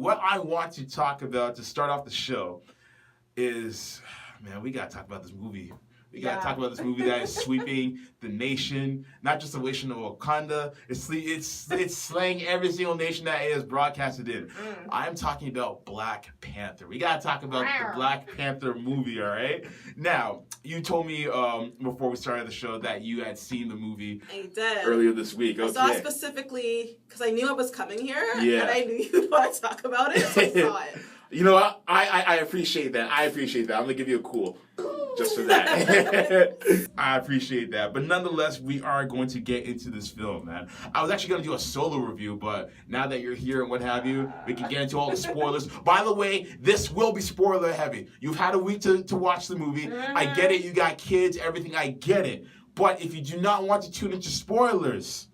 what I want to talk about to start off the show is, man, we got to talk about this movie. We got to talk about this movie that is sweeping the nation, not just the nation of Wakanda. It's slaying every single nation that it is broadcasted in. I'm talking about Black Panther. We got to talk about the Black Panther movie, all right? Now, you told me before we started the show that you had seen the movie earlier this week. Okay. I saw it specifically because I knew I was coming here, and I knew you'd want to talk about it, so I saw it. You know what? I appreciate that. I'm going to give you a cool just for that. I appreciate that. But nonetheless, we are going to get into this film, man. I was actually going to do a solo review, but now that you're here and what have you, we can get into all the spoilers. By the way, this will be spoiler heavy. You've had a week to watch the movie. I get it. You got kids, everything. I get it. But if you do not want to tune into spoilers,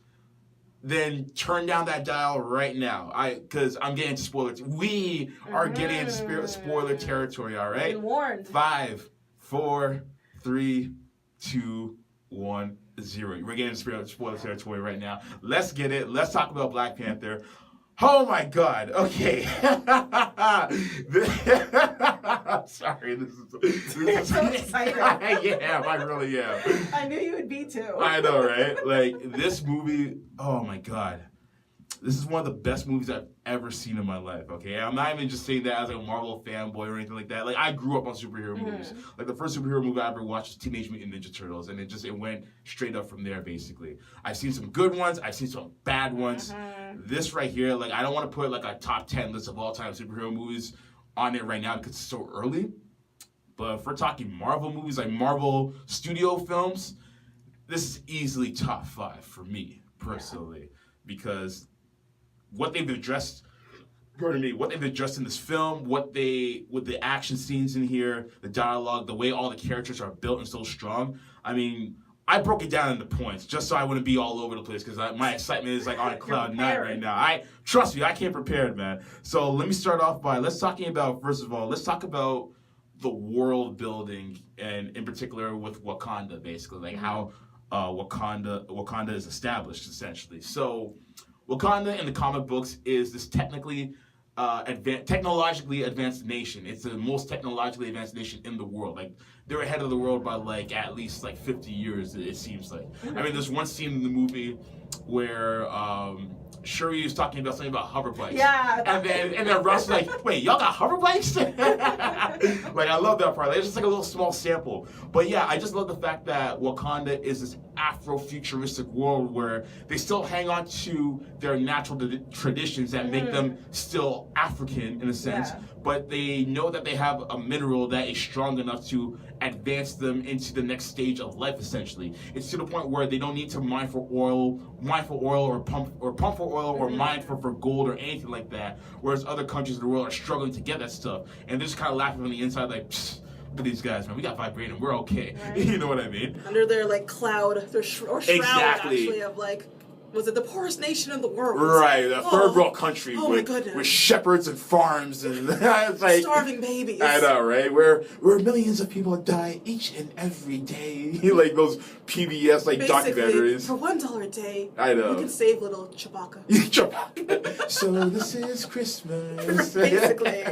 then turn down that dial right now. Because I'm getting into spoilers. We are getting into spoiler territory, all right? Been warned. 5, 4, 3, 2, 1, 0. We're getting into spoiler territory right now. Let's get it. Let's talk about Black Panther. Oh my God. Okay. I'm sorry. This is so excited. I am. I really am. I knew you would be too. I know, right? Like, this movie, oh my God. This is one of the best movies I've ever seen in my life, okay? I'm not even just saying that as like a Marvel fanboy or anything like that. Like, I grew up on superhero movies. Like, the first superhero movie I ever watched was Teenage Mutant Ninja Turtles, and it went straight up from there, basically. I've seen some good ones. I've seen some bad ones. This right here, like, I don't want to put, like, a top 10 list of all-time superhero movies on it right now because it's so early. But if we're talking Marvel movies, like Marvel studio films, this is easily top 5 for me, personally, because what they've addressed, what they've addressed in this film, with the action scenes in here, the dialogue, the way all the characters are built and so strong. I mean, I broke it down into points just so I wouldn't be all over the place because my excitement is like on a cloud 9 right now. Trust me, I came prepared, man. So let me start off by let's talk about the world building, and in particular with Wakanda, basically, like how Wakanda is established, essentially. So Wakanda in the comic books is this technologically advanced nation. It's the most technologically advanced nation in the world. Like, they're ahead of the world by like at least like 50 years, it seems like. I mean, there's one scene in the movie where Shuri is talking about something about hover bikes. Yeah. And then Russ is like, wait, y'all got hover bikes? Like, I love that part. Like, it's just like a little small sample. But yeah, I just love the fact that Wakanda is this Afro-futuristic world where they still hang on to their natural traditions that make them still African in a sense. Yeah. But they know that they have a mineral that is strong enough to advance them into the next stage of life, essentially. It's to the point where they don't need to mine for oil or pump for oil or mine for gold or anything like that, whereas other countries in the world are struggling to get that stuff. And they're just kind of laughing on the inside like, psst, look at these guys, man. We got vibranium. We're okay. Right. You know what I mean? Under their, like, cloud, their shroud, actually, of, like, was it the poorest nation in the world? Right, a third world country with shepherds and farms and it's like starving babies. I know, right? Where millions of people die each and every day, like those PBS like documentaries. For $1 a day, I know, you can save little Chewbacca. Chewbacca. So this is Christmas. Basically,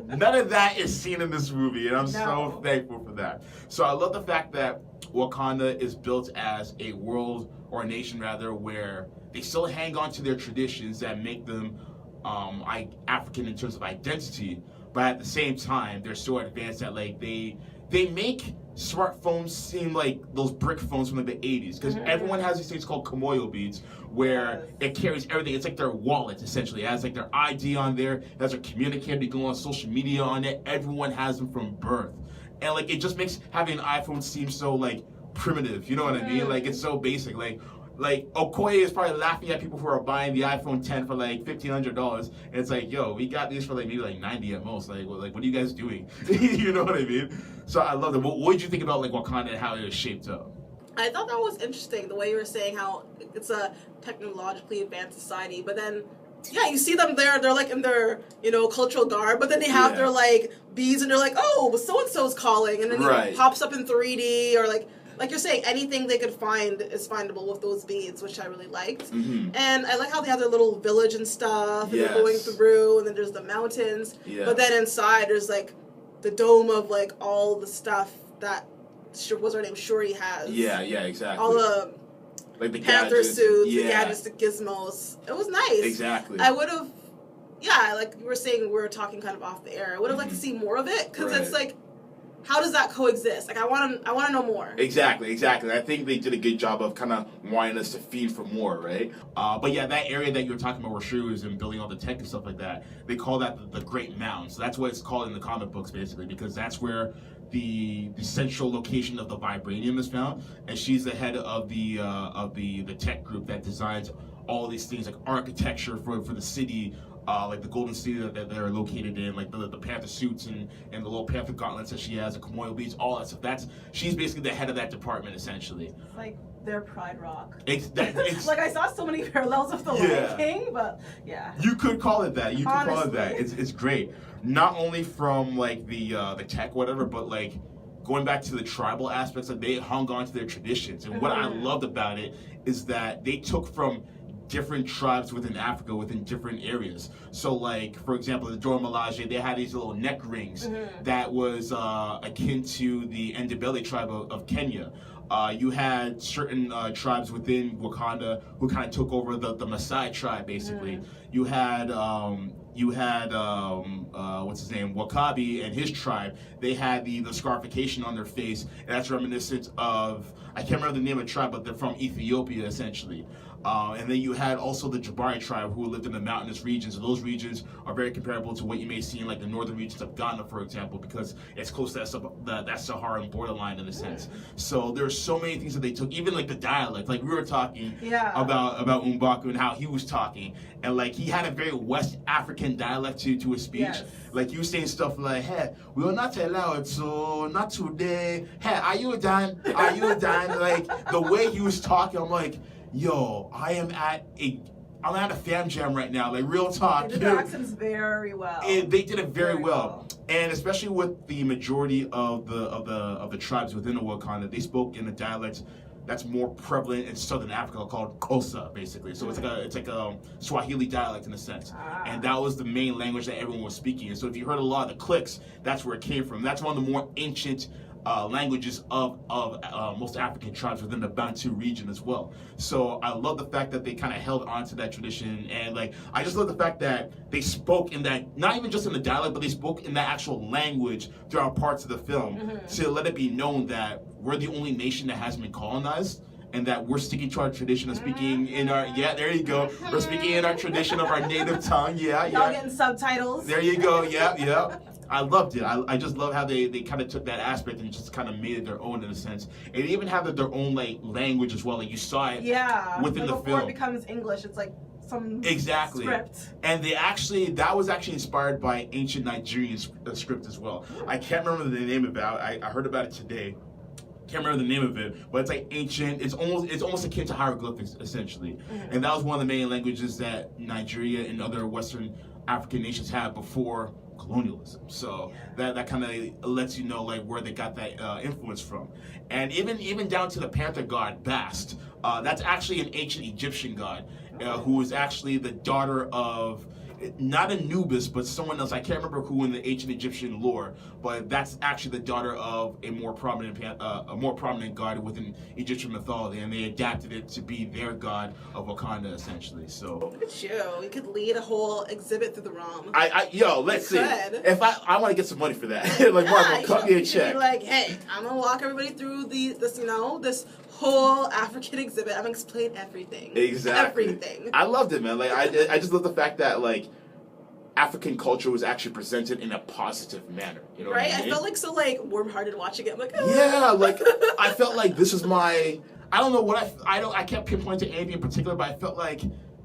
none of that is seen in this movie, and I'm so thankful for that. So I love the fact that Wakanda is built as a world, or a nation rather, where they still hang on to their traditions that make them African in terms of identity, but at the same time they're so advanced that like they make smartphones seem like those brick phones from like the 80s, because everyone has these things called Komoyo beads where it carries everything. It's like their wallet, essentially. It has like their ID on there, it has their communicator, you go on social media on it. Everyone has them from birth, and like it just makes having an iPhone seem so like primitive, you know what I mean? Like, it's so basic. Like Okoye is probably laughing at people who are buying the iPhone 10 for like $1,500, and it's like, yo, we got these for like maybe like 90 at most. Like, what are you guys doing? You know what I mean? So I love it. What did you think about like Wakanda and how it was shaped up? I thought that was interesting, the way you were saying how it's a technologically advanced society, but then yeah, you see them there, they're like in their, cultural garb, but then they have their like beads and they're like, oh, so-and-so's calling, and then it pops up in 3D, or like, like you're saying, anything they could find is findable with those beads, which I really liked. Mm-hmm. And I like how they have their little village and stuff, and Yes. they're going through, and then there's the mountains. Yeah. But then inside, there's like the dome of like all the stuff that what's her name, Shuri has. Yeah, exactly. All the like the Panther gadgets, suits, yeah. the gadgets, the gizmos. It was nice. Exactly. I would have, yeah, like you were saying, we were talking kind of off the air. I would have liked to see more of it, because it's like, how does that coexist? Like, I want to know more. Exactly. I think they did a good job of kind of wanting us to feed for more, right? But yeah, that area that you were talking about where Shuri was and building all the tech and stuff like that, they call that the Great Mound. So that's what it's called in the comic books, basically, because that's where the central location of the vibranium is found, and she's the head of the tech group that designs all these things like architecture for the city. Like the golden city that they're located in, like the Panther suits and the little Panther gauntlets that she has, the Komodo beads, all that stuff. She's basically the head of that department, essentially. It's like their Pride Rock. It's like I saw so many parallels with the Lion King, but yeah. You could call it that. It's great. Not only from like the tech, whatever, but like going back to the tribal aspects, like they hung on to their traditions. And what I loved about it is that they took from different tribes within Africa, within different areas. So like, for example, the Dora Milaje, they had these little neck rings that was akin to the Ndebele tribe of Kenya. You had certain tribes within Wakanda who kind of took over the Maasai tribe, basically. You had what's his name, Wakabi and his tribe. They had the scarification on their face, and that's reminiscent of, I can't remember the name of the tribe, but they're from Ethiopia, essentially. And then you had also the Jabari tribe who lived in the mountainous regions, and those regions are very comparable to what you may see in like the northern regions of Ghana, for example, because it's close to that Saharan borderline in a sense. So there's so many things that they took, even like the dialect. Like we were talking about M'Baku and how he was talking, and like he had a very West African dialect to his speech. Yes. Like you saying stuff like, "Hey, we will not allow it, so not today. Hey, are you done? Are you done?" Like the way he was talking, I'm like, yo, I'm at a fam jam right now, like real talk. They did the accents very well. They did it very well, and especially with the majority of the tribes within the Wakanda, they spoke in a dialect that's more prevalent in Southern Africa called Xhosa, basically. So it's like a Swahili dialect in a sense, and that was the main language that everyone was speaking. And so if you heard a lot of the clicks, that's where it came from. That's one of the more ancient languages of most African tribes within the Bantu region as well. So I love the fact that they kind of held on to that tradition, and like I just love the fact that they spoke in that, not even just in the dialect, but they spoke in that actual language throughout parts of the film to let it be known that we're the only nation that hasn't been colonized, and that we're sticking to our tradition of speaking in our, there you go, we're speaking in our tradition of our native tongue. Y'all getting subtitles. There you go. Yeah. I loved it. I just love how they kind of took that aspect and just kind of made it their own in a sense. And they even have their own like language as well. Like you saw it within the film. Before it becomes English, it's like some script. And that was actually inspired by ancient Nigerian script as well. I can't remember the name of it. I heard about it today. Can't remember the name of it, but it's like ancient. It's almost akin to hieroglyphics essentially. And that was one of the main languages that Nigeria and other Western African nations had before colonialism. So that kind of lets you know like where they got that influence from. And even down to the panther god Bast, that's actually an ancient Egyptian god who was actually the daughter of not Anubis, but someone else. I can't remember who in the ancient Egyptian lore, but that's actually the daughter of a more prominent god within Egyptian mythology, and they adapted it to be their god of Wakanda, essentially. So look at you. You could lead a whole exhibit through the realm. Let's see. If I want to get some money for that, like Marvel, cut me a check. Be like, hey, I'm gonna walk everybody through this whole African exhibit. I'm gonna explain everything. Exactly. Everything. I loved it, man. Like I just love the fact that like African culture was actually presented in a positive manner. You know what I mean? I felt like so like warm-hearted watching it. I'm like, like I felt like this is my. I don't know what I can't pinpoint to anything in particular, but I felt like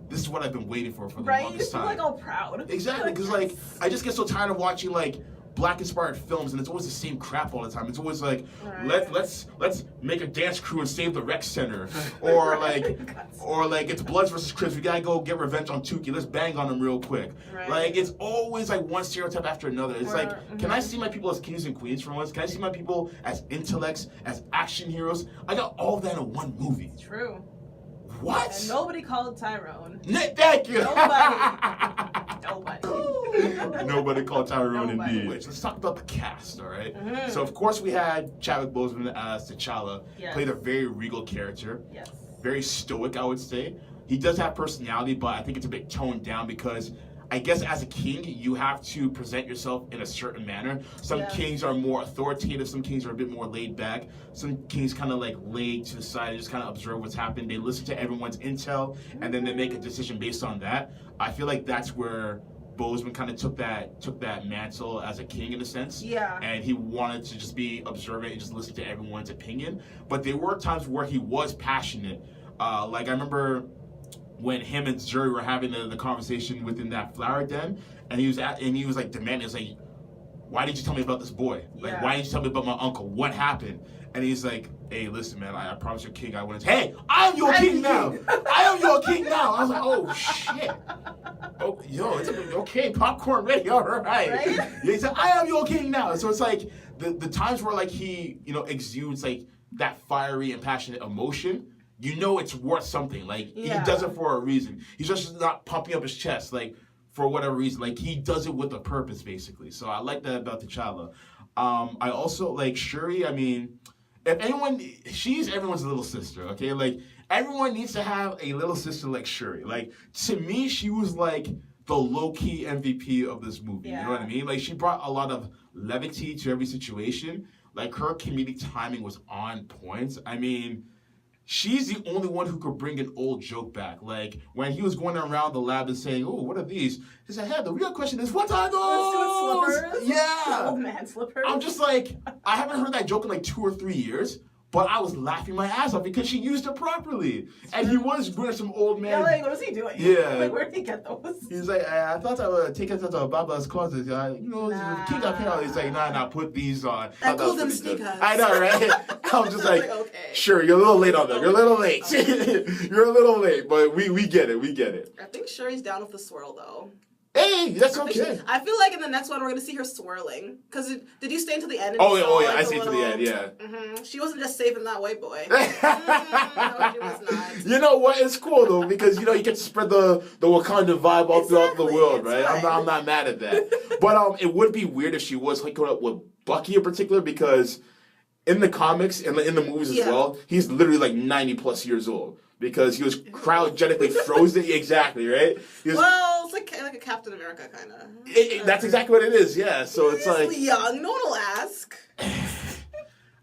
this is what I've been waiting for the longest time. You feel like all proud. Exactly, because like I just get so tired of watching like black inspired films, and it's always the same crap all the time. It's always like, let's make a dance crew and save the rec center, or like it's Bloods versus Crips. We gotta go get revenge on Tukey. Let's bang on them real quick. Right. Like it's always like one stereotype after another. It's like, can I see my people as kings and queens for once? Can I see my people as intellects, as action heroes? I got all that in one movie. True. What? And nobody called Tyrone. Thank you. Nobody. Nobody called Tyrone indeed. Let's talk about the cast, all right? So, of course, we had Chadwick Boseman as T'Challa. Yes. Played a very regal character. Yes. Very stoic, I would say. He does have personality, but I think it's a bit toned down because I guess as a king, you have to present yourself in a certain manner. Some kings are more authoritative. Some kings are a bit more laid back. Some kings kind of like lay to the side and just kind of observe what's happening. They listen to everyone's intel, and then they make a decision based on that. I feel like that's where Boseman kind of took that mantle as a king in a sense. Yeah. And he wanted to just be observant and just listen to everyone's opinion. But there were times where he was passionate. Like I remember when him and Zuri were having the conversation within that flower den, and he was like demanding, he was like, why did you tell me about this boy? Like, why didn't you tell me about my uncle? What happened? And he's like, hey, listen, man, I promise your king I wouldn't. Hey, I'm your king now. I am your king now. I was like, oh, shit. Oh, yo, it's okay, popcorn ready, all right. Yeah, he said, I am your king now. So it's like the times where like he, exudes like that fiery and passionate emotion, it's worth something. Like, he does it for a reason. He's just not pumping up his chest, like, for whatever reason. Like, he does it with a purpose, basically. So I like that about T'Challa. I also like Shuri. I mean, if anyone, she's everyone's little sister, okay? Like, everyone needs to have a little sister like Shuri. Like, to me, she was like the low-key MVP of this movie. You know what I mean? Like, she brought a lot of levity to every situation. Like, her comedic timing was on point. I mean, she's the only one who could bring an old joke back. Like, when he was going around the lab and saying, oh, what are these? He said, hey, the real question is, what are those? Slippers? Yeah. Old man slippers. I'm just like, I haven't heard that joke in like 2 or 3 years, but I was laughing my ass off because she used it properly. And he was wearing some old man. Yeah, like, what was he doing? Yeah. Like, where did he get those? He's like, I thought I would take it to Baba's closet. King up here. He's like, nah, put these on. That golden sneakers. I know, right? I'm just like, okay. Sure, you're a little late on that. You're a little late. You're a little late, but we get it. I think Shuri's down with the swirl, though. Hey, that's okay. I feel like in the next one we're going to see her swirling. Because did you stay until the end? Oh, yeah, I stayed to the end, yeah. Mm-hmm. She wasn't just saving that white boy. No, she was not. You know what? It's cool, though, because, you get to spread the Wakanda vibe all throughout the world, right? I'm not mad at that. But it would be weird if she was hooking up with Bucky in particular, because in the comics and in the movies as well, he's literally like 90-plus years old. Because he was cryogenically frozen. Exactly, right? Well, it's like a Captain America kind of. That's exactly what it is, yeah. So it's like... young. No one will ask.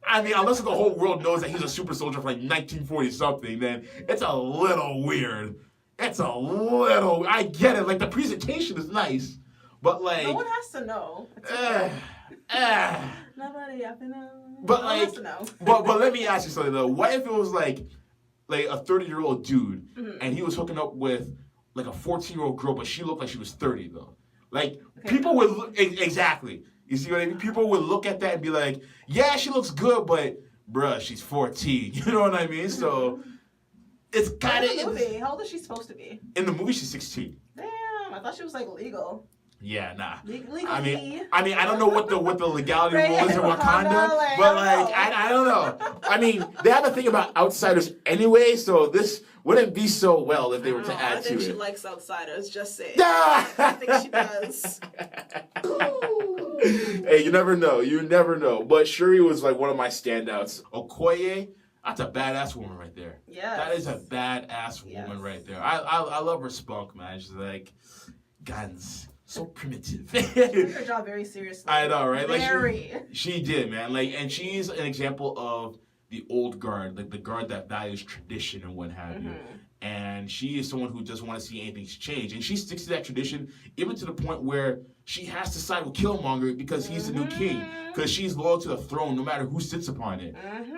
I mean, unless the whole world knows that he's a super soldier from like 1940-something, then it's a little weird. I get it. Like, the presentation is nice, but like... No one has to know. Nobody has to know. But like... has to know. but let me ask you something, though. What if it was like a 30-year-old dude, and he was hooking up with like a 14-year-old girl, but she looked like she was 30 though. Like people would look, exactly. You see what I mean? People would look at that and be like, "Yeah, she looks good, but bruh, she's 14." You know what I mean? So it's kind of. In the movie, how old is she supposed to be? In the movie, she's 16. Damn, I thought she was like legal. Yeah, nah. Legally. I mean, I don't know what the legality rule is in Wakanda, but like, I don't know. I mean, they have a thing about outsiders anyway, so this wouldn't be so well if they were to add to it. I think she likes outsiders. Just saying. I think she does. Hey, you never know. But Shuri was like one of my standouts. Okoye, that's a badass woman right there. Yeah. That is a badass woman right there. I love her spunk, man. She's like, guns. So primitive. She took her job very seriously. I know, right? Very. Like she did, man. Like, and she's an example of the old guard, like the guard that values tradition and what have you. And she is someone who doesn't want to see anything change. And she sticks to that tradition, even to the point where she has to side with Killmonger because he's the new king. Because she's loyal to the throne no matter who sits upon it.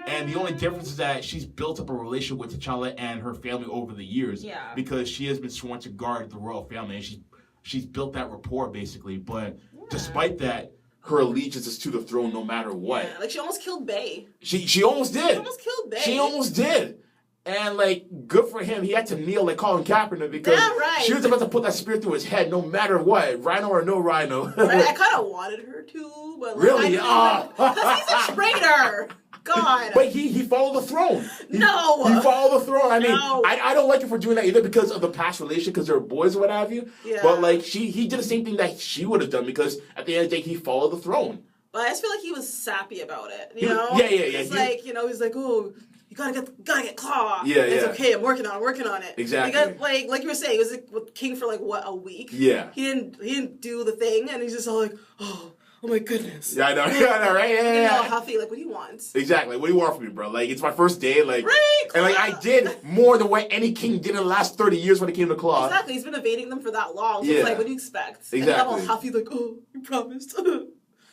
And the only difference is that she's built up a relationship with T'Challa and her family over the years. Yeah. Because she has been sworn to guard the royal family. And she's built that rapport, basically. But despite that, her allegiance is to the throne no matter what. Yeah, like she almost killed Bay. She almost did. She almost killed Bay. She almost did. And, like, good for him. He had to kneel like Colin Kaepernick because she was about to put that spear through his head no matter what. Rhino or no rhino. Right? I kind of wanted her to, but like, really? Because he's a traitor. God. But he followed the throne. He followed the throne. I mean, I don't like him for doing that either because of the past relation, because they're boys or what have you. Yeah. But, like, he did the same thing that she would have done because at the end of the day, he followed the throne. But I just feel like he was sappy about it, you know? Yeah. It's like, you know, he's like, oh, you gotta get Claw. Yeah, It's okay, I'm working on it. Exactly. Like you were saying, he was like with King for like what, a week? Yeah. He didn't do the thing, and he's just all like, oh my goodness. Yeah, I know, right? Yeah. All huffy, like, what do you want? Exactly. What do you want from me, bro? Like, it's my first day, like, right, and like I did more than what any king did in the last 30 years when it came to Claw. Exactly. He's been evading them for that long. So it's like, what do you expect? Exactly. And I'm all huffy, like, oh, you promised.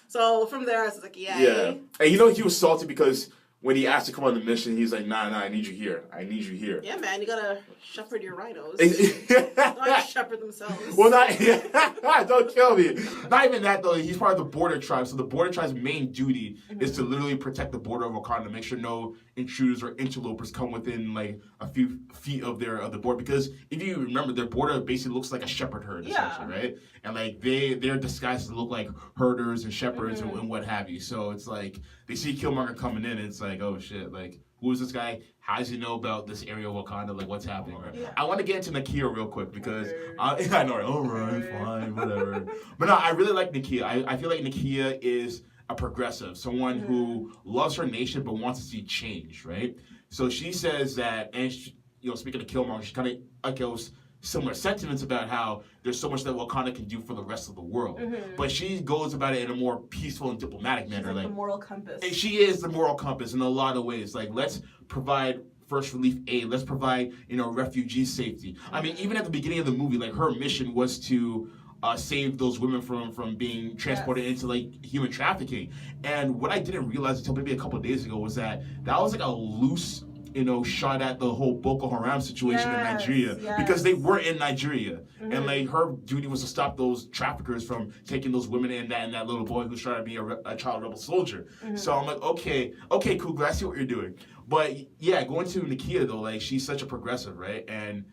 So from there, I was like, yay. Yeah. And you know he was salty because when he asked to come on the mission, he's like, nah, I need you here. I need you here. Yeah, man, you gotta shepherd your rhinos. Don't shepherd themselves. Well, don't kill me. Not even that, though. He's part of the border tribe. So the border tribe's main duty is to literally protect the border of Wakanda, make sure no intruders or interlopers come within, like, a few feet of the border. Because if you remember, their border basically looks like a shepherd herd, essentially, right? And, like, they're disguised to look like herders and shepherds and what have you. So it's like, they see Killmonger coming in, and it's like, oh, shit, like, who is this guy? How does he know about this area of Wakanda? Like, what's happening? Right? Yeah. I want to get into Nakia real quick because I know, all right, fine, whatever. But no, I really like Nakia. I feel like Nakia is a progressive, someone who loves her nation but wants to see change, right? So she says that, and she, you know, speaking of Killmonger, she kind of echoes similar sentiments about how there's so much that Wakanda can do for the rest of the world. But she goes about it in a more peaceful and diplomatic manner. Like the moral compass. And she is the moral compass in a lot of ways. Like, let's provide first relief aid. Let's provide, you know, refugee safety. I mean, even at the beginning of the movie, like, her mission was to save those women from being transported into, like, human trafficking. And what I didn't realize until maybe a couple of days ago was that was like a loose, you know, shot at the whole Boko Haram situation in Nigeria because they were in Nigeria, and like her duty was to stop those traffickers from taking those women and that little boy who's trying to be a child rebel soldier. So I'm like, okay, cool, I see what you're doing. But yeah, going to Nakia though, like, she's such a progressive, right? And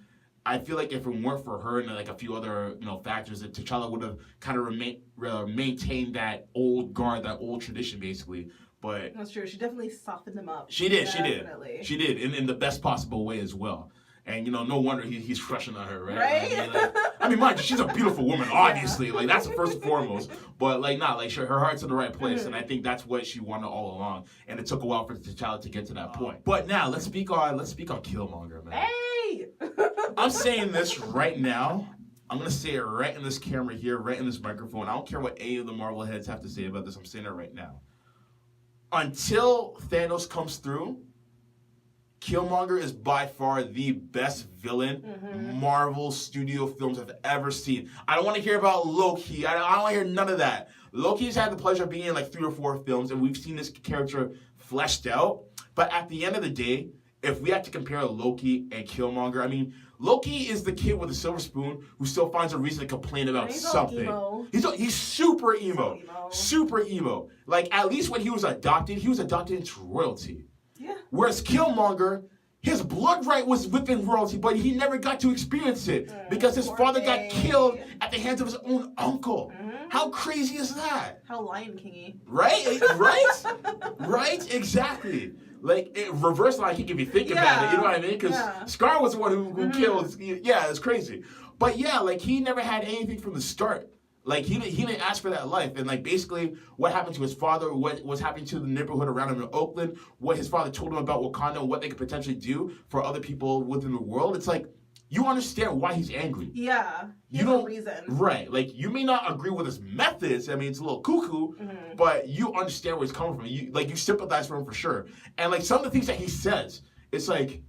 I feel like if it weren't for her and like a few other, you know, factors, that T'Challa would have kind of maintained that old guard, that old tradition, basically. But that's true. She definitely softened him up. She did. In the best possible way as well. And, you know, no wonder he's crushing on her, right? Right? I mean, mind you, she's a beautiful woman, obviously. Like, that's the first and foremost. But, like, her heart's in the right place. And I think that's what she wanted all along. And it took a while for T'Challa to get to that point. But now, let's speak on Killmonger, man. Hey! I'm saying this right now. I'm going to say it right in this camera here, right in this microphone. I don't care what any of the Marvel heads have to say about this. I'm saying it right now. Until Thanos comes through, Killmonger is by far the best villain Marvel studio films have ever seen. I don't want to hear about Loki. I don't want to hear none of that. Loki's had the pleasure of being in like 3 or 4 films, and we've seen this character fleshed out. But at the end of the day, if we have to compare Loki and Killmonger, I mean, Loki is the kid with a silver spoon who still finds a reason to complain about something. He's super emo. Super emo. Like, at least when he was adopted into royalty. Yeah. Whereas Killmonger, his blood right was within royalty, but he never got to experience it because his father got killed at the hands of his own uncle. How crazy is that? How Lion King-y. Right? Right? Exactly. Like, reverse Lion King if you think about it, you know what I mean? Because Scar was the one who killed. Yeah, it's crazy. But yeah, like, he never had anything from the start. Like, he didn't ask for that life. And, like, basically what happened to his father, what was happening to the neighborhood around him in Oakland, what his father told him about Wakanda and what they could potentially do for other people within the world, it's like, you understand why he's angry. Yeah. You don't, reason. Right. Like, you may not agree with his methods. I mean, it's a little cuckoo, but you understand where he's coming from. You sympathize for him for sure. And, like, some of the things that he says, it's like,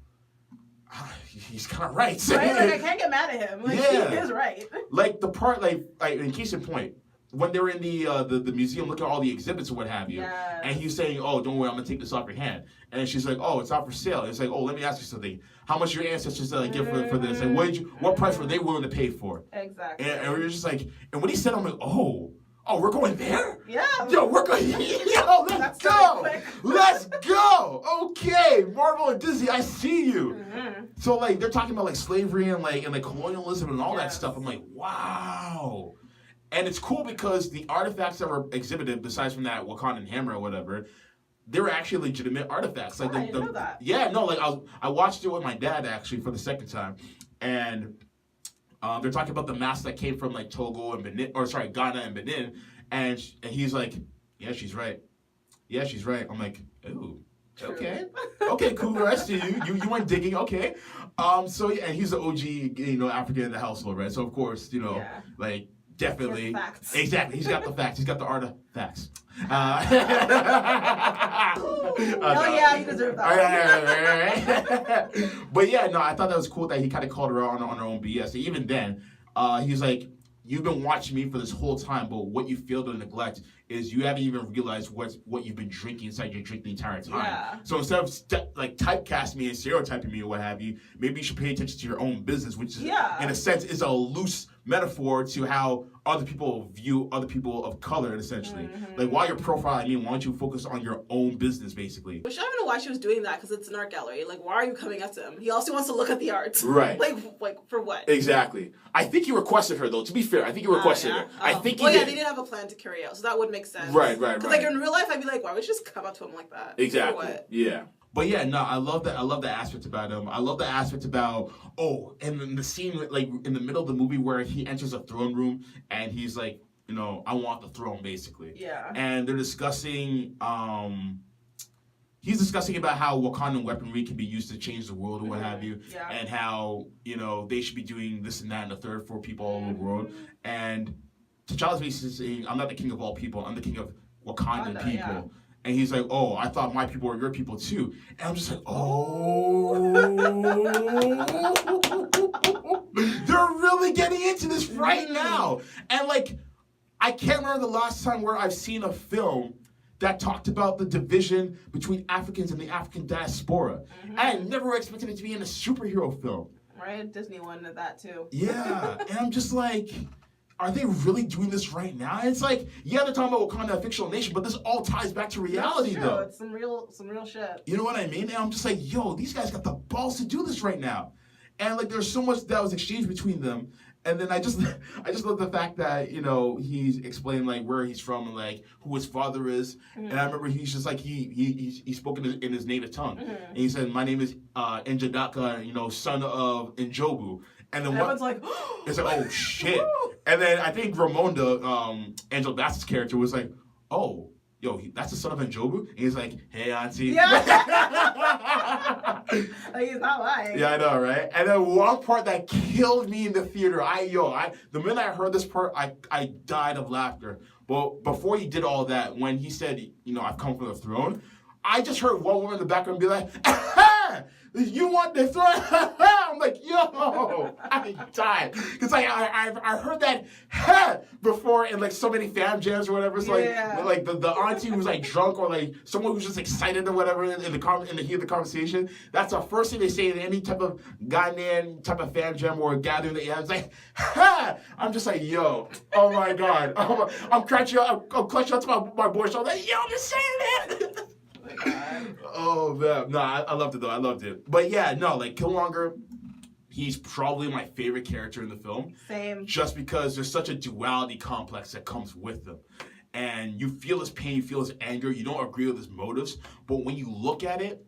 he's kind of right. Right? Like, I can't get mad at him. Like, he is right. Like, the part, like in case in point, when they were in the museum looking at all the exhibits and what have you, and he's saying, oh, don't worry, I'm going to take this off your hand. And she's like, oh, it's out for sale. It's like, oh, let me ask you something. How much your ancestors give for this? And what price were they willing to pay for? Exactly. And we were just like, and when he said, I'm like, oh, oh, we're going there? Yeah. Yo, we're going. Yo, let's go. Let's go. Okay, Marvel and Disney, I see you. Mm-hmm. So like they're talking about like slavery and like colonialism and all that Yes. stuff. I'm like, wow. And it's cool because the artifacts that were exhibited, besides from that Wakandan hammer or whatever, they were actually legitimate artifacts. Like I didn't know that. Yeah, no, like I watched it with my dad actually for the second time, and they're talking about the masks that came from like Togo and Benin, or sorry, Ghana and Benin, and he's like, yeah, she's right. Yeah, she's right. I'm like, ooh, okay, okay, cool. I see you. You went digging, okay. So yeah, and he's the OG, African in the household, right? So of course, like. Definitely. Facts. Exactly. He's got the facts. He's got the artifacts. Oh yeah, you deserve that. But yeah, no, I thought that was cool that he kind of called her out on her own BS. Even then, he's like, you've been watching me for this whole time, but what you fail to neglect is you haven't even realized what you've been drinking inside your drink the entire time. Yeah. So instead of typecasting me and stereotyping me or what have you, maybe you should pay attention to your own business, which is, in a sense, is a loose metaphor to how other people view other people of color, essentially. Mm-hmm. Like, while you're profiling me, why don't you focus on your own business, basically? Which I don't know why she was doing that, because it's an art gallery. Like, why are you coming at him? He also wants to look at the art. Right. Like for what? Exactly. I think he requested her, though. To be fair, I think he requested her. I think he did. Yeah, they didn't have a plan to carry out, so that would make sense. Right. Because like in real life, I'd be like, why would you just come up to him like that? Exactly. For what? Yeah. But yeah, no, I love that. I love that aspect about him. I love the aspect about and then the scene like in the middle of the movie where he enters a throne room and he's like, I want the throne, basically. Yeah. And they're discussing. He's discussing about how Wakandan weaponry can be used to change the world or what have you, and how they should be doing this and that and the third for people all over the world. And T'Challa's basically saying, "I'm not the king of all people. I'm the king of Wakandan people." Yeah. And he's like, oh, I thought my people were your people too. And I'm just like, oh. They're really getting into this right now. And like, I can't remember the last time where I've seen a film that talked about the division between Africans and the African diaspora. Mm-hmm. I never expected it to be in a superhero film. Right, Disney wanted that too. Yeah, and I'm just like... Are they really doing this right now? It's like, yeah, they're talking about Wakanda, a fictional nation, but this all ties back to reality, though. It's some real shit. You know what I mean? And I'm just like, yo, these guys got the balls to do this right now. And like, there's so much that was exchanged between them. And then I just love the fact that, he's explaining like where he's from and like who his father is. Mm-hmm. And I remember he's just like, he spoke in his native tongue. Mm-hmm. And he said, my name is Njadaka, son of Njobu. And then everyone's like, it's like, oh shit. And then I think Ramonda, Angela Bassett's character, was like, oh, yo, that's the son of Njobu? And he's like, hey, auntie. Yeah. Like, he's not lying. Yeah, I know, right? And then one part that killed me in the theater, the minute I heard this part, I died of laughter. But before he did all that, when he said, I've come for the throne, I just heard one woman in the background be like, you want the throne? I'm like, yo, I died. Because I heard that before in like so many fam jams or whatever. It's like the auntie who's like drunk or like someone who's just excited or whatever in the heat of the conversation. That's the first thing they say in any type of Ghanaian type of fam jam or gathering that you have. It's like, I'm just like, yo, oh my God. I'm clutching up to my boy shoulder. Like, yo, I'm just saying that. Oh man, no, I loved it though. I loved it, but yeah, no, like Killmonger, he's probably my favorite character in the film. Same. Just because there's such a duality complex that comes with him, and you feel his pain, you feel his anger. You don't agree with his motives, but when you look at it,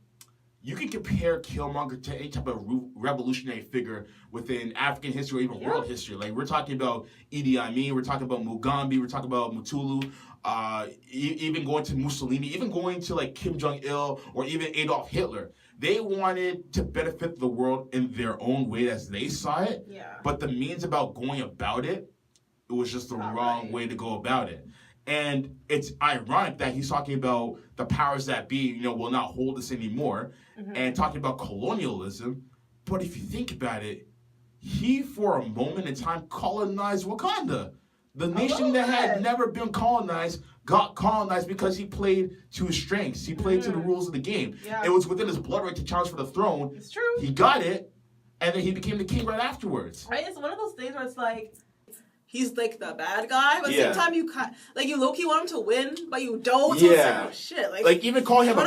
you can compare Killmonger to any type of revolutionary figure within African history or even world history. Like we're talking about Idi Amin, we're talking about Mugambi, we're talking about Mutulu. Even going to Mussolini, even going to like Kim Jong-il or even Adolf Hitler. They wanted to benefit the world in their own way as they saw it. Yeah. But the means about going about it, it was just the wrong way to go about it. And it's ironic that he's talking about the powers that be, will not hold us anymore, and talking about colonialism. But if you think about it, he, for a moment in time, colonized Wakanda. The nation that had never been colonized got colonized because he played to his strengths. He played to the rules of the game. Yeah. It was within his blood right to challenge for the throne. It's true. He got it, and then he became the king right afterwards. Right? It's one of those things where it's like, he's like the bad guy, but at the Yeah. same time you low-key want him to win, but you don't. So Yeah. it's like, oh shit, Like even calling him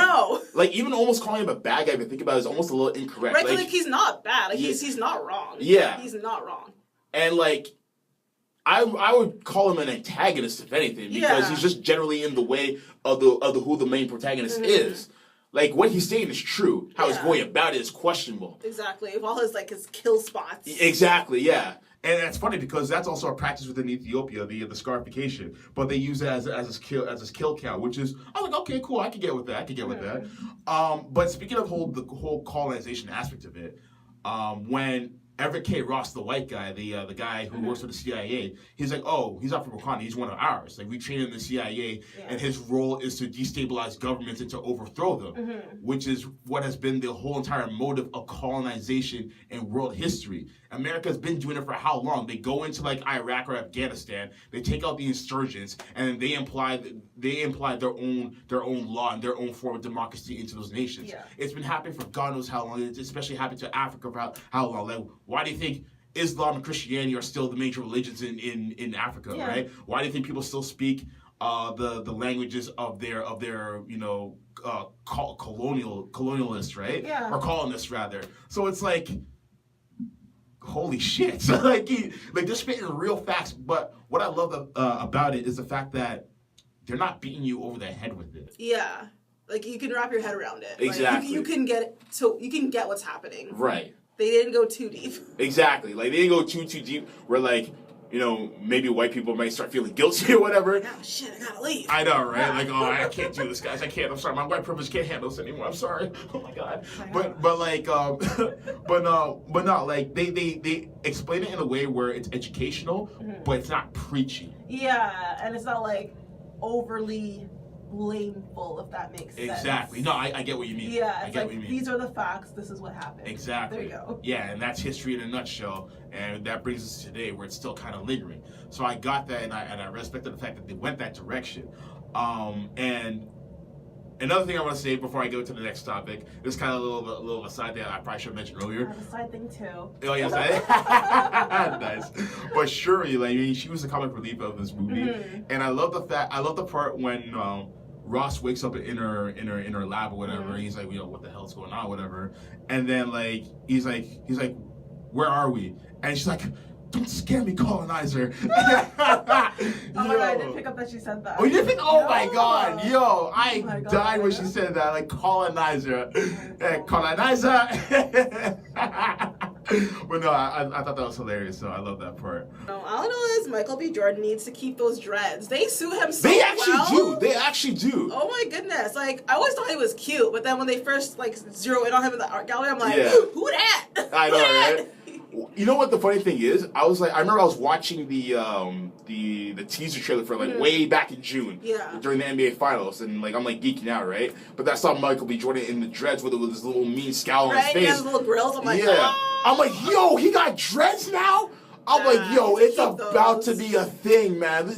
even almost calling him a bad guy if you think about it is almost a little incorrect. Right, like he's not bad. Like Yeah. he's not wrong. Yeah. He's not wrong. And like I would call him an antagonist if anything, because he's just generally in the way of the who the main protagonist is. Like what he's saying is true. How he's going about it is questionable. Exactly. Of all his kill spots. Exactly, yeah. And that's funny because that's also a practice within Ethiopia, the scarification. But they use it as his kill count, which is I'm like, okay, cool, I can get with that. But speaking of the whole colonization aspect of it, when Everett K. Ross, the white guy, the guy who works for the CIA, he's like, oh, he's not from Wakanda, he's one of ours. Like, we trained in the CIA, and his role is to destabilize governments and to overthrow them, which is what has been the whole entire motive of colonization in world history. America's been doing it for how long? They go into like Iraq or Afghanistan, they take out the insurgents, and they imply their own law and their own form of democracy into those nations. Yeah. It's been happening for God knows how long. It's especially happened to Africa for how long. Like, why do you think Islam and Christianity are still the major religions in Africa, right? Why do you think people still speak the languages of their colonialists, right? Yeah. Or colonists rather. So it's like, holy shit! So like they're spitting real facts. But what I love about it is the fact that they're not beating you over the head with it. Yeah, like you can wrap your head around it. Exactly. Like, you can get what's happening. Right. They didn't go too deep. Exactly. Like they didn't go too deep. Where like, maybe white people might start feeling guilty or whatever. Oh shit, I gotta leave. I know, right? Like, oh, I can't do this, guys. I can't. I'm sorry. My white privilege can't handle this anymore. I'm sorry. Oh my god. But like, but no. Like they explain it in a way where it's educational, but it's not preachy. Yeah, and it's not like overly blameful, if that makes sense. Exactly. No, I get what you mean. Yeah, I get what you mean. These are the facts. This is what happened. Exactly. There you go. Yeah, and that's history in a nutshell, and that brings us to today, where it's still kind of lingering. So I got that, and I respected the fact that they went that direction. And another thing I want to say before I go to the next topic, this is kind of a little of a side that I probably should have mentioned earlier. I have a side thing too. Oh yes, nice. But Shuri, like she was the comic relief of this movie, and I love the part when Ross wakes up in her lab or whatever. And he's like, what the hell's going on, whatever. And then like he's like, where are we? And she's like, don't scare me, colonizer. Oh my god, I didn't pick up that she said that. Oh, you didn't pick? Oh my god, I God, died when she said that. Like colonizer, colonizer. But no, I thought that was hilarious. So I love that part. No, all I know is Michael B. Jordan needs to keep those dreads. They suit him so They actually well. do. They actually do. Oh my goodness! Like I always thought he was cute, but then when they first zero in on him in the art gallery, I'm like, who that? I know, right? You know what the funny thing is? I remember I was watching the teaser trailer for way back in June. Yeah. During the NBA Finals, and I'm geeking out, right? But I saw Michael B. Jordan in the dreads with his little mean scowl on his face. Right, he has little grills. I'm like, I'm like, yo, he got dreads now? I'm like, yo, it's about to be a thing, man.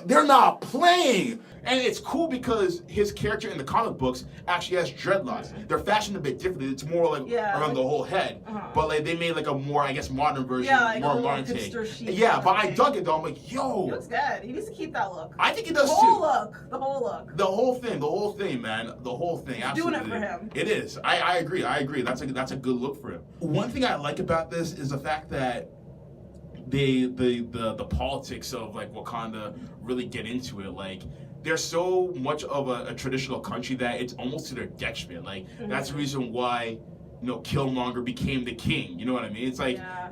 They're not playing. And it's cool because his character in the comic books actually has dreadlocks. They're fashioned a bit differently. It's more around the whole head. But they made a more, I guess, modern version, more modern take. Yeah, but I dug it though. I'm like, yo. He looks good. He needs to keep that look. I think he does too. The whole look. The whole thing, man. The whole thing. Absolutely. Doing it for him. It is. I agree. That's a good look for him. One thing I like about this is the fact that the politics of Wakanda really get into it. They're so much of a traditional country that it's almost to their detriment. That's the reason why Killmonger became the king. You know what I mean? It's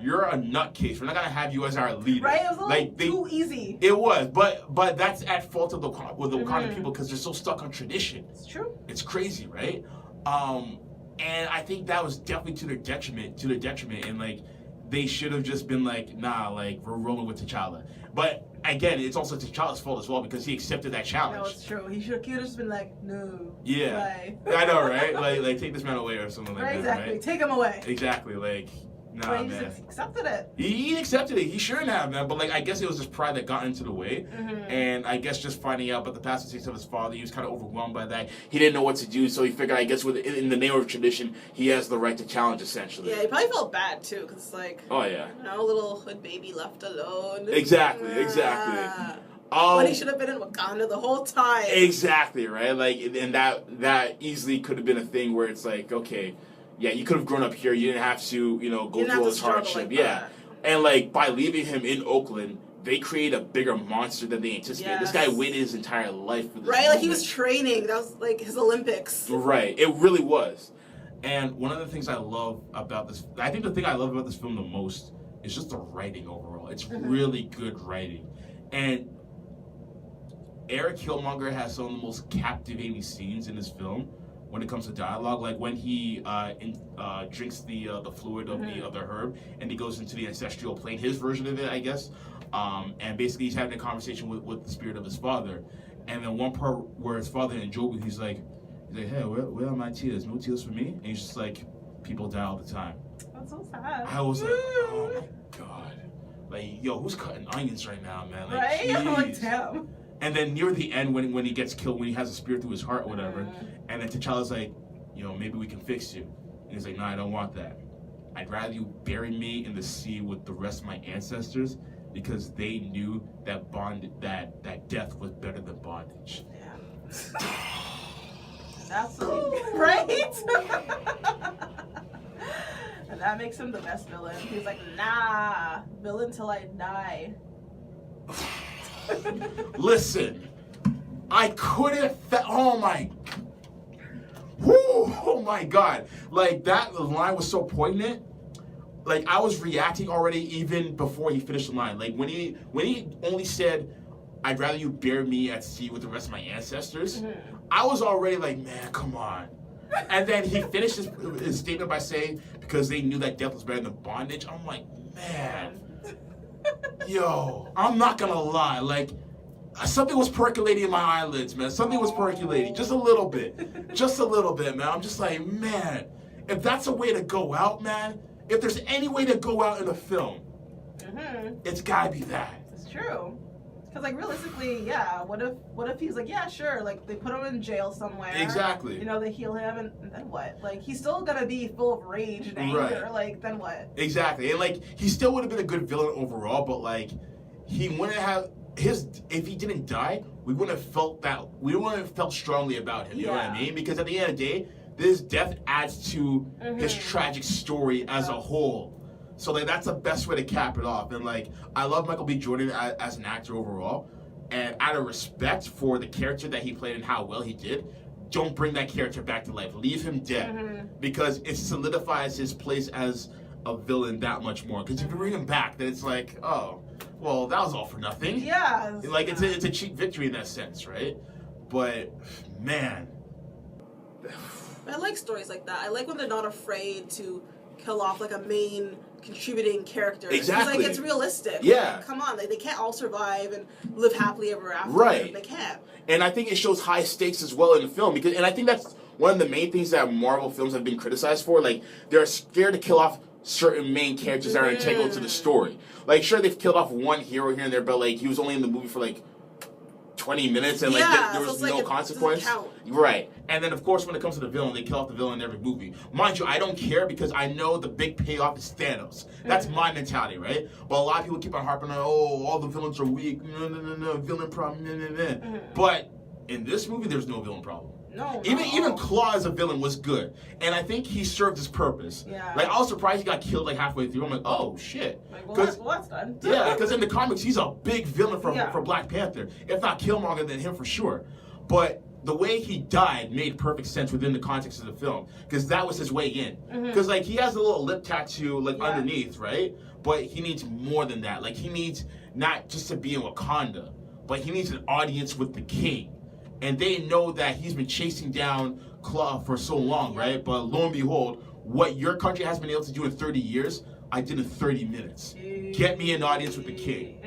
you're a nutcase. We're not gonna have you as our leader. Right? It was a little too easy. It was, but that's at fault of the Wakanda people because they're so stuck on tradition. It's true. It's crazy, right? And I think that was definitely to their detriment. And they should have just been nah, we're rolling with T'Challa. But again, it's also T'Challa's fault as well because he accepted that challenge. No, it's true. He should have just been no. Yeah. I know, right? Take this man away or something like that. Exactly. Right? Take him away. Exactly. Nah, but he man. just accepted it. He accepted it. He shouldn't have, man. But like, I guess it was his pride that got into the way, and I guess just finding out about the past mistakes of his father, he was kind of overwhelmed by that. He didn't know what to do, so he figured, I guess, in the name of tradition, he has the right to challenge, essentially. Yeah, he probably felt bad too, because like, oh yeah, little hood baby left alone. Exactly. When he should have been in Wakanda the whole time. Exactly, right? Like, and that easily could have been a thing where it's like, okay, yeah, you could have grown up here. You didn't have to, go through all this hardship. Like and like by leaving him in Oakland, they create a bigger monster than they anticipated. This guy waited his entire life for this. Right, like he was training. That was like his Olympics. Right, it really was. And one of the things I love about this, I think the thing I love about this film the most is just the writing overall. It's really good writing, and Eric Killmonger has some of the most captivating scenes in this film when it comes to dialogue. Like when he drinks the fluid of the herb, and he goes into the ancestral plane, his version of it, I guess. And basically he's having a conversation with the spirit of his father. And then one part where his father and Jobu, he's like, hey, where are my tears? No tears for me? And he's just like, people die all the time. That's so sad. I was like, oh my God. Like, yo, who's cutting onions right now, man? Like, right? Geez. I'm like, damn. And then near the end, when he gets killed, when he has a spear through his heart or whatever, and then T'Challa's like, maybe we can fix you. And he's like, no, I don't want that. I'd rather you bury me in the sea with the rest of my ancestors, because they knew that that death was better than bondage. Yeah. Absolutely. Right? And that makes him the best villain. He's like, nah, villain till I die. Listen, I couldn't. Oh my God! Like that line was so poignant. Like I was reacting already even before he finished the line. Like when he only said, "I'd rather you bury me at sea with the rest of my ancestors," I was already like, "Man, come on." And then he finished his statement by saying, "Because they knew that death was better than bondage." I'm like, man. Yo, I'm not gonna lie, like, something was percolating in my eyelids, man. Something was percolating, just a little bit, man. I'm just like, man, if that's a way to go out, man, if there's any way to go out in a film, it's gotta be that. It's true. Because, like, realistically, yeah, what if he's like, yeah, sure, like, they put him in jail somewhere. Exactly. They heal him, and then what? Like, he's still gonna be full of rage and anger. Right. Like, then what? Exactly. And, like, he still would have been a good villain overall, but, like, he wouldn't have, if he didn't die, we wouldn't have felt strongly about him, you know what I mean? Because at the end of the day, this death adds to his tragic story as a whole. So like that's the best way to cap it off. And like I love Michael B. Jordan as an actor overall, and out of respect for the character that he played and how well he did, don't bring that character back to life. Leave him dead because it solidifies his place as a villain that much more. Because if you bring him back, then it's like, oh, well, that was all for nothing. Yeah. Like it's a cheap victory in that sense, right? But man, I like stories like that. I like when they're not afraid to kill off like a main contributing character. Exactly. Like it's realistic. Yeah. Like, come on, like they can't all survive and live happily ever after. Right. They can't. And I think it shows high stakes as well in the film and I think that's one of the main things that Marvel films have been criticized for. Like they're scared to kill off certain main characters that are integral to the story. Like sure they've killed off one hero here and there, but like he was only in the movie for like 20 minutes and like there was no consequence. Right. And then of course when it comes to the villain, they kill off the villain in every movie. Mind you, I don't care because I know the big payoff is Thanos. That's my mentality, right? But a lot of people keep on harping on, oh, all the villains are weak. No, villain problem. But in this movie, there's no villain problem. No. Even Claw as a villain was good, and I think he served his purpose. Yeah. Like I was surprised he got killed like halfway through. I'm like, oh shit. Like, well, that's done. Yeah, because in the comics he's a big villain for Black Panther, if not Killmonger, then him for sure. But the way he died made perfect sense within the context of the film, because that was his way in. Because like he has a little lip tattoo like underneath, right? But he needs more than that. Like he needs not just to be in Wakanda, but he needs an audience with the king. And they know that he's been chasing down Claw for so long, right? But lo and behold, what your country has been able to do in 30 years, I did in 30 minutes. Get me an audience with the king.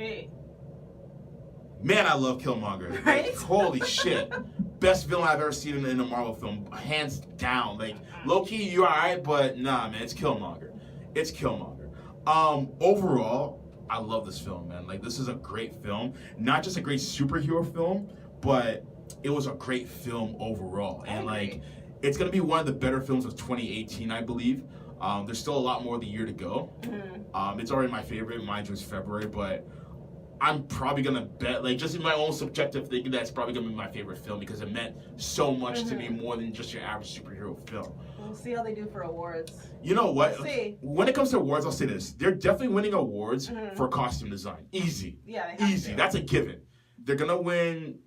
Man, I love Killmonger. Right? Like, holy shit. Best villain I've ever seen in a Marvel film. Hands down. Like, low-key, you're alright, but nah, man, it's Killmonger. It's Killmonger. Overall, I love this film, man. Like, this is a great film. Not just a great superhero film, but it was a great film overall. And, like, it's going to be one of the better films of 2018, I believe. There's still a lot more of the year to go. It's already my favorite. Mine was February, but I'm probably going to bet, like, just in my own subjective thinking, that's probably going to be my favorite film because it meant so much to me more than just your average superhero film. We'll see how they do for awards. You know what? We'll see. When it comes to awards, I'll say this. They're definitely winning awards for costume design. Easy. Yeah, they have Easy. to. That's a given. They're going to win,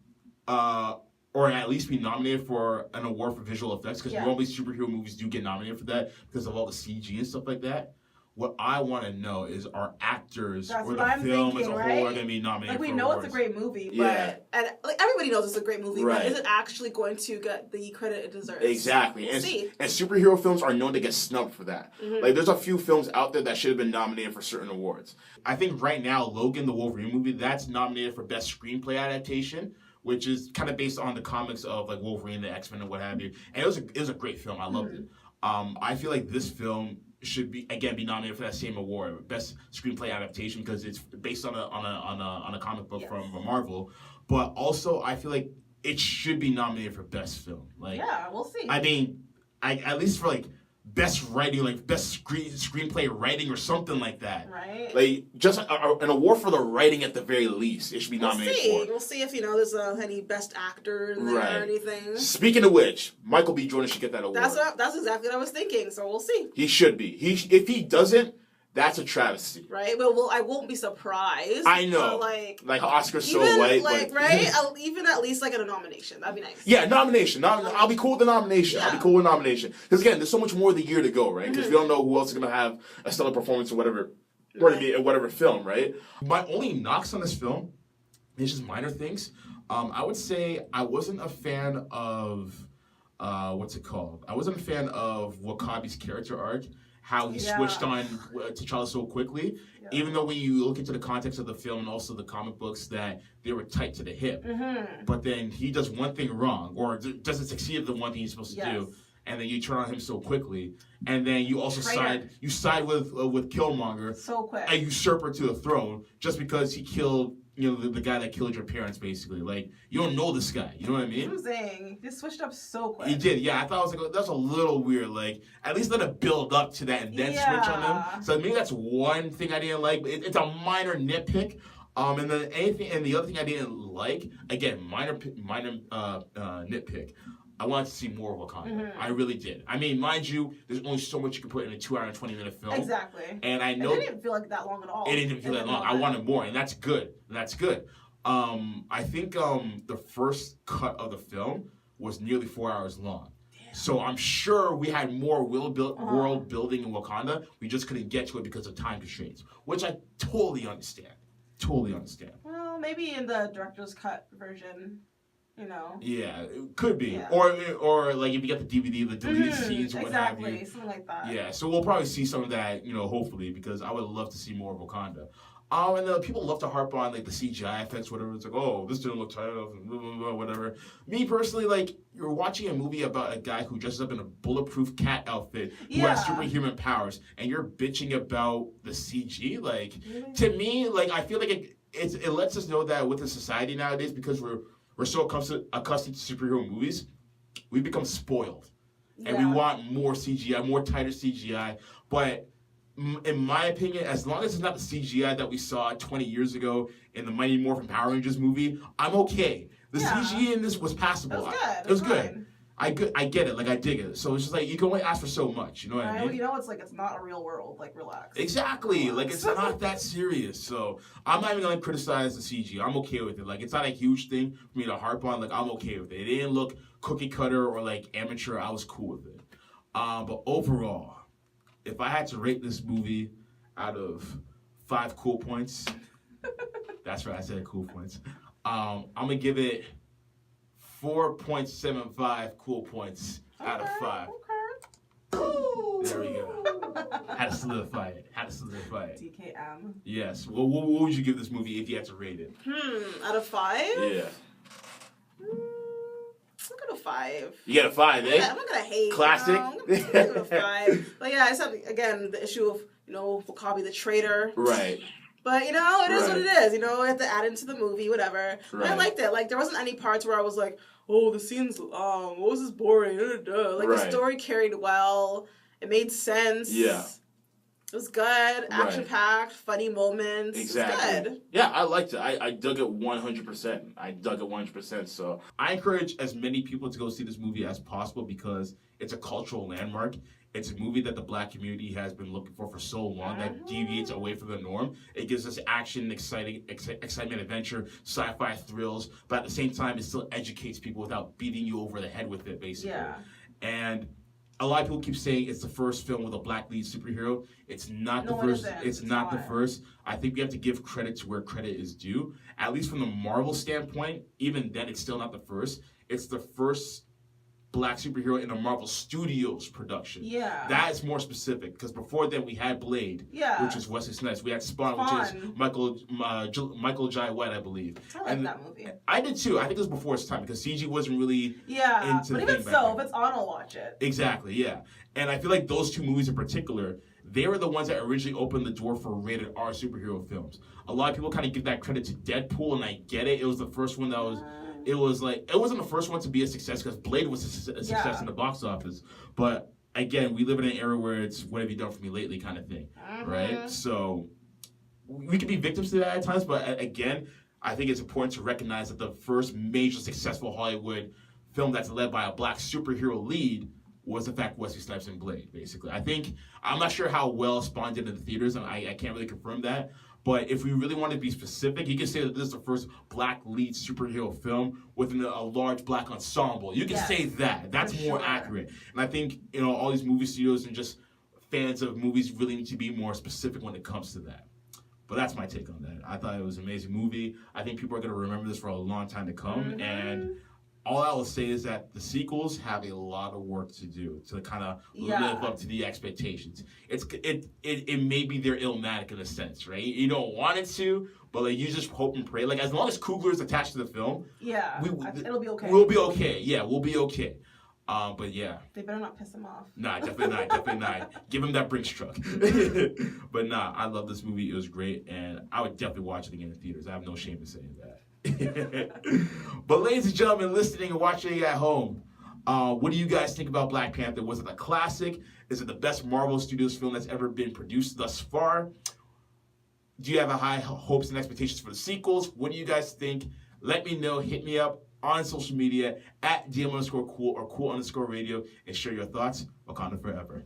or at least be nominated for an award for visual effects because normally superhero movies do get nominated for that because of all the CG and stuff like that. What I want to know is our actors or the film as a whole are going to be nominated for we know awards. It's a great movie, but and like everybody knows it's a great movie, but is it actually going to get the credit it deserves? Exactly. We'll see. And superhero films are known to get snubbed for that. Like, there's a few films out there that should have been nominated for certain awards. I think right now, Logan, the Wolverine movie, that's nominated for Best Screenplay Adaptation, which is kind of based on the comics of like Wolverine, the X-Men, and what have you. And it was a great film. I loved it. I feel like this film should be nominated for that same award, Best Screenplay Adaptation, because it's based on a comic book from Marvel. But also, I feel like it should be nominated for Best Film. Like, we'll see. I mean, at least for like Best Writing, like Best Screenplay Writing or something like that. Right. Like, just an award for the writing at the very least. It should be nominated for. We'll see if there's any Best Actor in there or anything. Speaking of which, Michael B. Jordan should get that award. That's exactly what I was thinking. So we'll see. He should be. If he doesn't, that's a travesty. Right, but I won't be surprised. I know. Like Oscar's so even, white. like, right? Even at least like a nomination. That'd be nice. Yeah, nomination. I'll be cool with the nomination. Yeah. I'll be cool with nomination. Because again, there's so much more of the year to go, right? Because we don't know who else is going to have a stellar performance or whatever. Whatever film, right? My only knocks on this film is just minor things. I would say I wasn't a fan of what's it called? I wasn't a fan of Wakabi's character arc. How he switched on T'Challa so quickly, even though when you look into the context of the film and also the comic books that they were tight to the hip. But then he does one thing wrong or doesn't succeed at the one thing he's supposed to do, and then you turn on him so quickly, and then you also side with Killmonger, so quick, a usurper to the throne, just because he killed the guy that killed your parents, basically. Like, you don't know this guy. You know what I mean? I'm saying he switched up so quick. He did, yeah. I thought I was like, that's a little weird. Like, at least let it build up to that and then switch on him. So maybe that's one thing I didn't like. But it's a minor nitpick. And then the other thing I didn't like, again, minor nitpick. I wanted to see more of Wakanda. I really did. I mean, mind you, there's only so much you can put in a 2 hour and 20-minute film. Exactly. And I know it didn't feel like that long at all. It didn't feel that long. I wanted more, and that's good. I think the first cut of the film was nearly 4 hours long. Damn. So I'm sure we had more world building in Wakanda. We just couldn't get to it because of time constraints, which I totally understand. Well, maybe in the director's cut version. Yeah, it could be. Yeah. Or like if you get the DVD, the deleted scenes or what have you. Exactly, something like that. Yeah, so we'll probably see some of that, hopefully, because I would love to see more of Wakanda. And then people love to harp on like the CGI effects, whatever. It's like, oh, this didn't look tight enough, and blah, blah, blah, whatever. Me personally, like, you're watching a movie about a guy who dresses up in a bulletproof cat outfit who has superhuman powers, and you're bitching about the CG. Like, to me, like, I feel like it lets us know that with the society nowadays, because we're so accustomed to superhero movies, we become spoiled. And we want more CGI, more tighter CGI. But in my opinion, as long as it's not the CGI that we saw 20 years ago in the Mighty Morphin Power Rangers movie, I'm okay. The CG in this was passable. It was good. Good. I get it. Like, I dig it. So it's just like, you can only ask for so much. You know what I mean? It's like, it's not a real world. Like, relax. Exactly. Relax. Like, it's not that serious. So I'm not even going to criticize the CG. I'm okay with it. Like, it's not a huge thing for me to harp on. Like, I'm okay with it. It didn't look cookie cutter or, like, amateur. I was cool with it. But overall, if I had to rate this movie out of 5 cool points, that's right, I said cool points. I'm going to give it 4.75 cool points out of 5. Okay. There we go. Had to solidify it. DKM. Yes. Well, what would you give this movie if you had to rate it? Out of 5? Yeah. I'll go to 5. You get a 5, eh? Yeah, I'm not gonna hate. Classic. I'm gonna go to 5. But yeah, I said again the issue of Wakabi the traitor. Right. But, it is what Right. it is. We have to add into the movie, whatever. But I Right. liked it. Like, there wasn't any parts where I was like, oh, the scene's long. What was this boring? Like, the Right. story carried well. It made sense. Yeah. It was good. Action-packed. Funny moments. Exactly. It was good. Yeah, I liked it. I dug it 100%. I dug it 100%. So I encourage as many people to go see this movie as possible because it's a cultural landmark. It's a movie that the Black community has been looking for so long that deviates away from the norm. It gives us action, excitement, adventure, sci-fi thrills, but at the same time, it still educates people without beating you over the head with it, basically. Yeah. And a lot of people keep saying it's the first film with a Black lead superhero. It's not the first. It's not the first. I think we have to give credit to where credit is due. At least from the Marvel standpoint, even then, it's still not the first. It's the first Black superhero in a Marvel Studios production. Yeah. That is more specific because before then we had Blade, which is Wesley Snipes. We had Spawn, which is Michael Jai White, I believe. I like that movie. I did too. I think it was before its time because CG wasn't really into but the even thing back so, then. if it's on, I'll watch it. Exactly, yeah. And I feel like those two movies in particular, they were the ones that originally opened the door for rated R superhero films. A lot of people kind of give that credit to Deadpool, and I get it. It was the first one that was. It wasn't the first one to be a success because Blade was a success in the box office. But again, we live in an era where it's what have you done for me lately kind of thing, right? So we can be victims to that at times, but again, I think it's important to recognize that the first major successful Hollywood film that's led by a Black superhero lead was in fact Wesley Snipes and Blade, basically. I'm not sure how well Spawn did in the theaters, and I can't really confirm that. But if we really want to be specific, you can say that this is the first Black lead superhero film within a large Black ensemble. You can say that. That's more accurate. And I think, all these movie studios and just fans of movies really need to be more specific when it comes to that. But that's my take on that. I thought it was an amazing movie. I think people are going to remember this for a long time to come. And all I will say is that the sequels have a lot of work to do to kind of live up to the expectations. It may be their Illmatic in a sense, right? You don't want it to, but you just hope and pray. As long as Coogler is attached to the film, it'll be okay. We'll be okay. Yeah, we'll be okay. But yeah. They better not piss him off. Nah, definitely not. Give him that Brinks truck. But nah, I love this movie. It was great, and I would definitely watch it again in theaters. I have no shame in saying that. But ladies and gentlemen, listening and watching at home, what do you guys think about Black Panther? Was it a classic? Is it the best Marvel Studios film that's ever been produced thus far? Do you have high hopes and expectations for the sequels? What do you guys think? Let me know. Hit me up on social media at DM_cool or cool_radio and share your thoughts. Wakanda forever.